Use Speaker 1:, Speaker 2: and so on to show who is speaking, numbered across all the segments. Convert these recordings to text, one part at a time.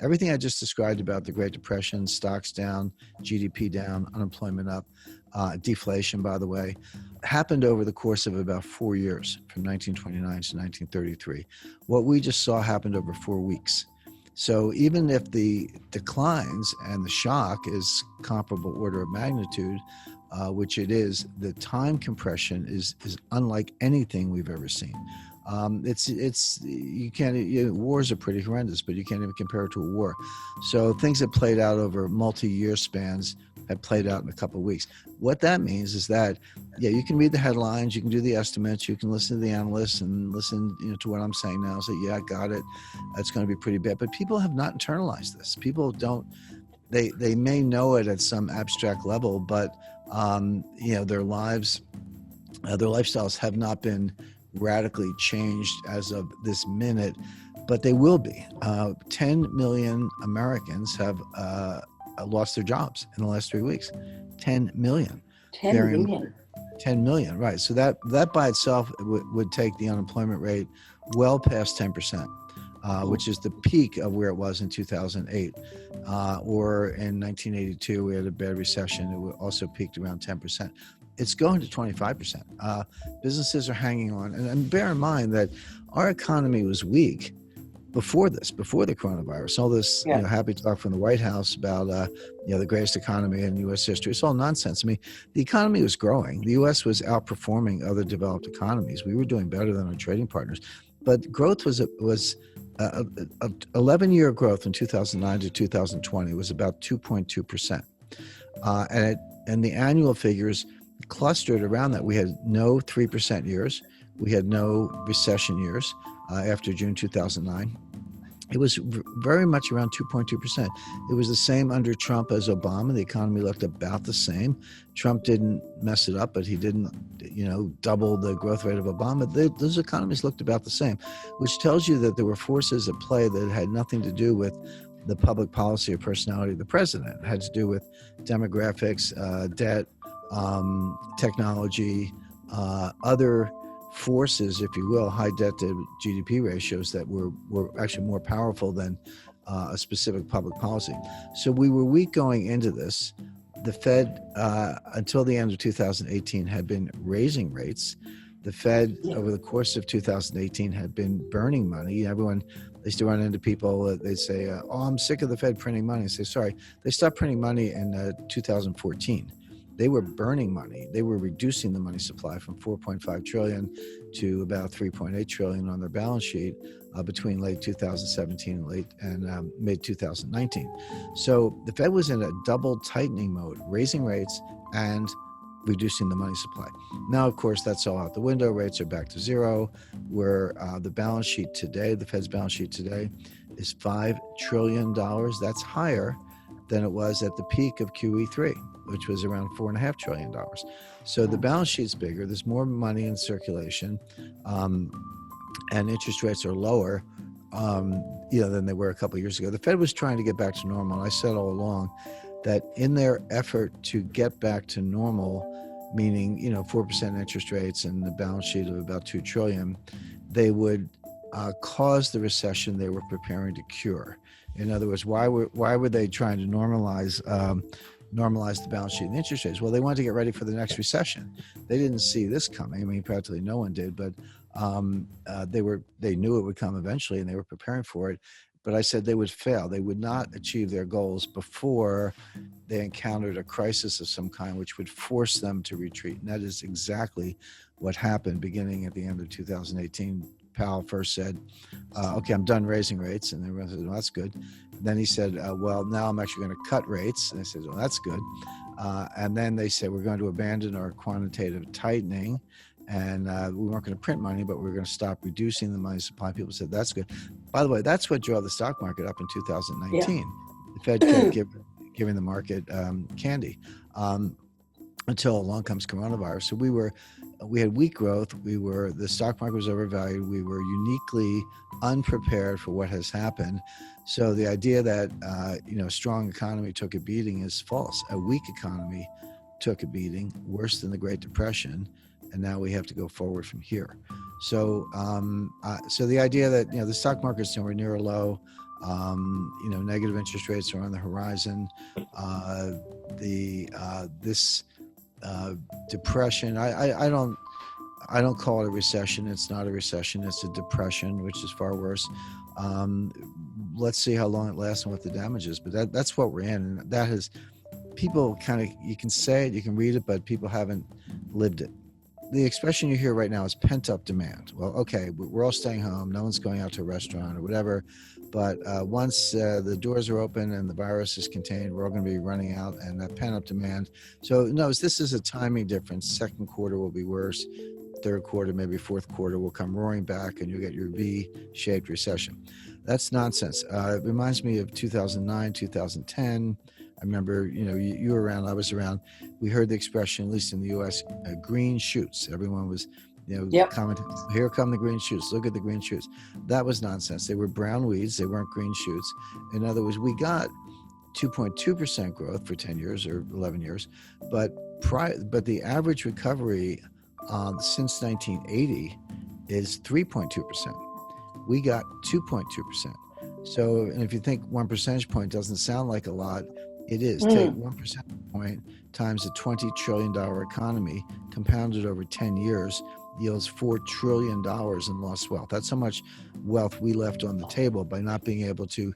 Speaker 1: everything I just described about the Great Depression, stocks down, GDP down, unemployment up, deflation, by the way, happened over the course of about 4 years, from 1929 to 1933. What we just saw happened over 4 weeks. So even if the declines and the shock is comparable order of magnitude, which it is, the time compression is unlike anything we've ever seen. You can't, wars are pretty horrendous, but you can't even compare it to a war. So things that played out over multi-year spans have played out in a couple of weeks. What that means is that, you can read the headlines, you can do the estimates, you can listen to the analysts and listen to what I'm saying now. Say, I got it. It's going to be pretty bad. But people have not internalized this. People don't, they may know it at some abstract level, but their lives, their lifestyles have not been radically changed as of this minute, but they will be. 10 million Americans have lost their jobs in the last 3 weeks. 10 million.
Speaker 2: 10 million.
Speaker 1: 10 million, right. So that by itself would take the unemployment rate well past 10%, which is the peak of where it was in 2008. Or in 1982, we had a bad recession. It also peaked around 10%. It's going to 25%. Businesses are hanging on. And bear in mind that our economy was weak before the coronavirus. All this happy talk from the White House about the greatest economy in U.S. history. It's all nonsense. I mean, the economy was growing. The U.S. was outperforming other developed economies. We were doing better than our trading partners. But growth was 11-year growth in 2009 to 2020 was about 2.2%. And the annual figures clustered around that. We had no 3% years. We had no recession years after June 2009. It was very much around 2.2%. It was the same under Trump as Obama. The economy looked about the same. Trump didn't mess it up, but he didn't, double the growth rate of Obama. Those economies looked about the same, which tells you that there were forces at play that had nothing to do with the public policy or personality of the president. It had to do with demographics, debt, technology, other forces, if you will, high debt to GDP ratios that were actually more powerful than a specific public policy. So we were weak going into this. The Fed, until the end of 2018, had been raising rates. The Fed, over the course of 2018, had been burning money. Everyone, they used to run into people, they'd say, I'm sick of the Fed printing money. I say, sorry, they stopped printing money in 2014. They were burning money. They were reducing the money supply from 4.5 trillion to about 3.8 trillion on their balance sheet between late 2017 and mid 2019. So the Fed was in a double tightening mode, raising rates and reducing the money supply. Now, of course, that's all out the window. Rates are back to zero. Where the balance sheet today, the Fed's balance sheet today, is $5 trillion. That's higher than it was at the peak of QE3, which was around $4.5 trillion. So the balance sheet's bigger. There's more money in circulation, and interest rates are lower, than they were a couple of years ago. The Fed was trying to get back to normal. And I said all along that in their effort to get back to normal, meaning 4% interest rates and the balance sheet of about $2 trillion, they would cause the recession they were preparing to cure. In other words, why were they trying to normalize the balance sheet and interest rates? Well, they wanted to get ready for the next recession. They didn't see this coming. I mean, practically no one did, but they knew it would come eventually, and they were preparing for it. But I said they would fail. They would not achieve their goals before they encountered a crisis of some kind, which would force them to retreat. And that is exactly what happened beginning at the end of 2018. Powell first said, okay, I'm done raising rates. And everyone said, well, that's good. And then he said, well, now I'm actually going to cut rates. And I said, well, that's good. And then they said, we're going to abandon our quantitative tightening. And we weren't going to print money, but we were going to stop reducing the money supply. People said, that's good. By the way, that's what drove the stock market up in 2019. Yeah. The Fed kept giving the market candy until along comes coronavirus. So we had weak growth. The stock market was overvalued. We were uniquely unprepared for what has happened. So the idea that a strong economy took a beating is false. A weak economy took a beating, worse than the Great Depression, and now we have to go forward from here. So so the idea that the stock market's nowhere near a low, Negative interest rates are on the horizon. This depression, I don't call it a recession. It's not a recession. It's a depression, which is far worse. Let's see how long it lasts and what the damage is. But that's what we're in. And that has, people kind of, you can say it, you can read it, but people haven't lived it. The expression you hear right now is pent-up demand. Well, okay, we're all staying home. No one's going out to a restaurant or whatever. But once the doors are open and the virus is contained, we're all going to be running out, and that pent-up demand. So no, this is a timing difference. Second quarter will be worse. Third quarter, maybe fourth quarter will come roaring back, and you'll get your V-shaped recession. That's nonsense. It reminds me of 2009, 2010. I remember, you were around, I was around. We heard the expression, at least in the U.S., green shoots. Everyone was, commenting, here come the green shoots. Look at the green shoots. That was nonsense. They were brown weeds. They weren't green shoots. In other words, we got 2.2% growth for 10 years or 11 years, but the average recovery since 1980 is 3.2%. We got 2.2%. So, and if you think 1 percentage point doesn't sound like a lot, it is. Take 1 percentage point times a $20 trillion economy compounded over 10 years yields $4 trillion in lost wealth. That's how much wealth we left on the table by not being able to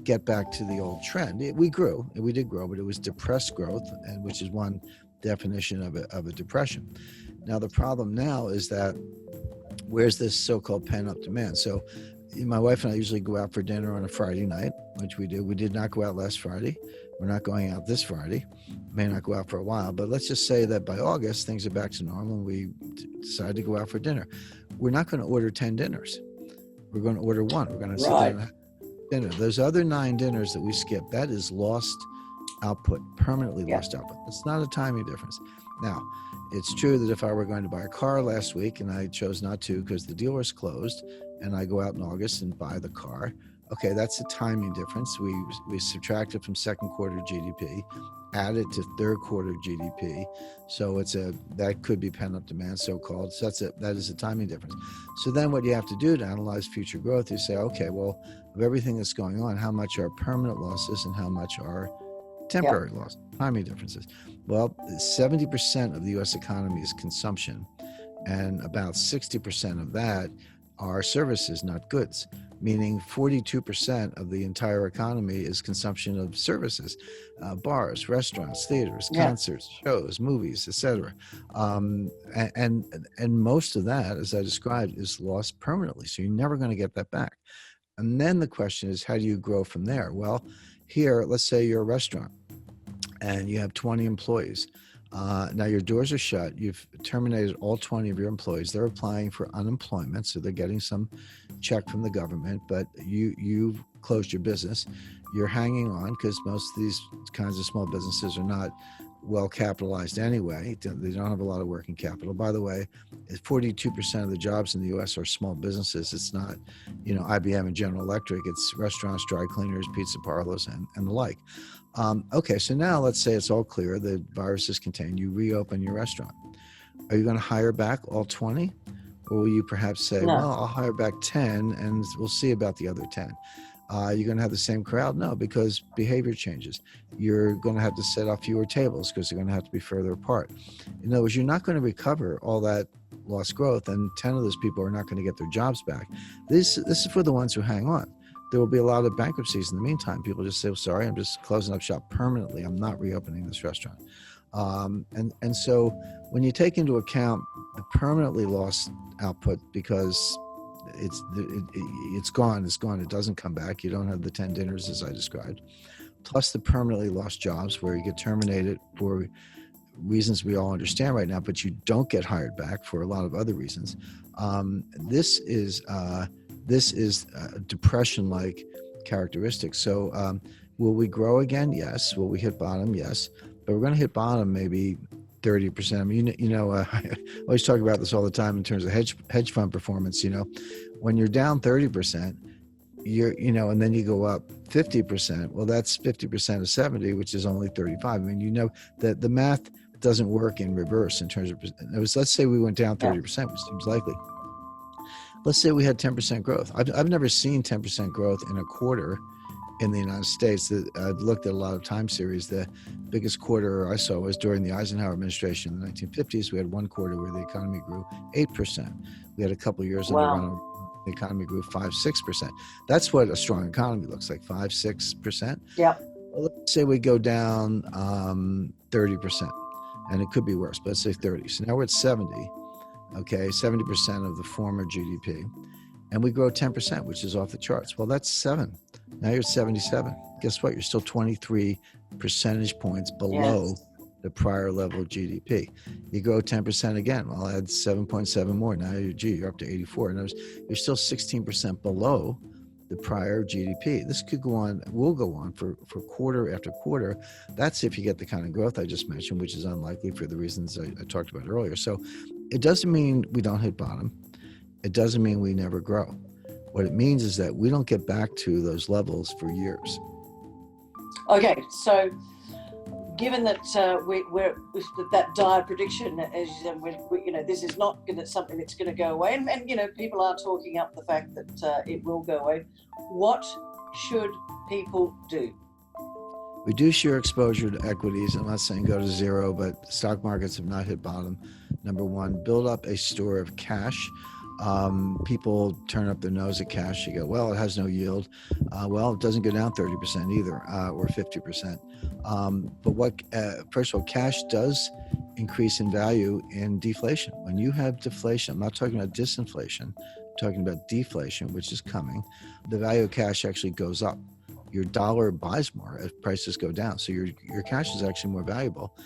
Speaker 1: get back to the old trend. We did grow, but it was depressed growth, and which is one definition of a depression. Now, the problem now is that where's this so-called pent-up demand? So my wife and I usually go out for dinner on a Friday night, which we do. We did not go out last Friday. We're not going out this Friday. May not go out for a while, but let's just say that by August, things are back to normal and we decide to go out for dinner. We're not going to order 10 dinners. We're going to order one. We're going to sit down and have dinner. Those other 9 dinners that we skip, that is lost output, permanently lost output. It's not a timing difference. Now, it's true that if I were going to buy a car last week and I chose not to because the dealer's closed, and I go out in August and buy the car, okay, that's a timing difference. We subtract it from second quarter GDP, add it to third quarter GDP. So that could be pent-up demand, so-called. So that is a timing difference. So then what you have to do to analyze future growth, you say, okay, well, of everything that's going on, how much are permanent losses and how much are temporary losses, timing differences? Well, 70% of the U.S. economy is consumption, and about 60% of that are services, not goods, meaning 42% of the entire economy is consumption of services, bars, restaurants, theaters, concerts, shows, movies, etc. And most of that, as I described, is lost permanently. So you're never going to get that back. And then the question is, how do you grow from there? Well, here, let's say you're a restaurant and you have 20 employees. Now your doors are shut. You've terminated all 20 of your employees. They're applying for unemployment, so they're getting some check from the government, but you've closed your business. You're hanging on because most of these kinds of small businesses are not well capitalized anyway. They don't have a lot of working capital. By the way, 42% of the jobs in the U.S. are small businesses. It's not, IBM and General Electric. It's restaurants, dry cleaners, pizza parlors, and the like. Okay, so now let's say it's all clear, the virus is contained, you reopen your restaurant. Are you going to hire back all 20? Or will you perhaps say, well, I'll hire back 10 and we'll see about the other 10? You're going to have the same crowd? No, because behavior changes. You're going to have to set up fewer tables because they're going to have to be further apart. In other words, you're not going to recover all that lost growth, and 10 of those people are not going to get their jobs back. This is for the ones who hang on. There will be a lot of bankruptcies in the meantime. People just say, well, sorry, I'm just closing up shop permanently. I'm not reopening this restaurant. And so when you take into account the permanently lost output, because it's gone, it doesn't come back. You don't have the 10 dinners as I described, plus the permanently lost jobs where you get terminated for reasons we all understand right now, but you don't get hired back for a lot of other reasons. This is a depression-like characteristic. So will we grow again? Yes. Will we hit bottom? Yes. But we're going to hit bottom maybe 30%. I mean, I always talk about this all the time in terms of hedge fund performance. When you're down 30%, and then you go up 50%. Well, that's 50% of 70, which is only 35. I mean, that the math doesn't work in reverse in terms of. Let's say we went down 30%, which seems likely. Let's say we had 10% growth. I've never seen 10% growth in a quarter in the United States. I've looked at a lot of time series. The biggest quarter I saw was during the Eisenhower administration in the 1950s. We had one quarter where the economy grew 8%. We had a couple of years under Ronald. The economy grew 5-6%. That's what a strong economy looks like, 5-6%.
Speaker 2: Yeah.
Speaker 1: Well, let's say we go down 30%, and it could be worse, but let's say 30. So now we're at 70. Okay, 70% of the former GDP, and we grow 10%, which is off the charts. Well, that's 7. Now you're at 77. Guess what? You're still 23 percentage points below the prior level of GDP. You grow 10% again. Well, add 7.7 more. Now you're up to 84. And you're still 16% below the prior GDP. This could go on, will go on for quarter after quarter. That's if you get the kind of growth I just mentioned, which is unlikely for the reasons I talked about earlier. So it doesn't mean we don't hit bottom. It doesn't mean we never grow. What it means is that we don't get back to those levels for years.
Speaker 2: Okay, so given that we're that dire prediction, as you said, this is not something that's going to go away, and people are talking up the fact that it will go away. What should people do?
Speaker 1: Reduce your exposure to equities. I'm not saying go to zero, but stock markets have not hit bottom. Number one, build up a store of cash. People turn up their nose at cash. You go, well, it has no yield. Well, it doesn't go down 30% either, or 50%. But first of all, cash does increase in value in deflation. When you have deflation, I'm not talking about disinflation, I'm talking about deflation, which is coming. The value of cash actually goes up. Your dollar buys more if prices go down. So your cash is actually more valuable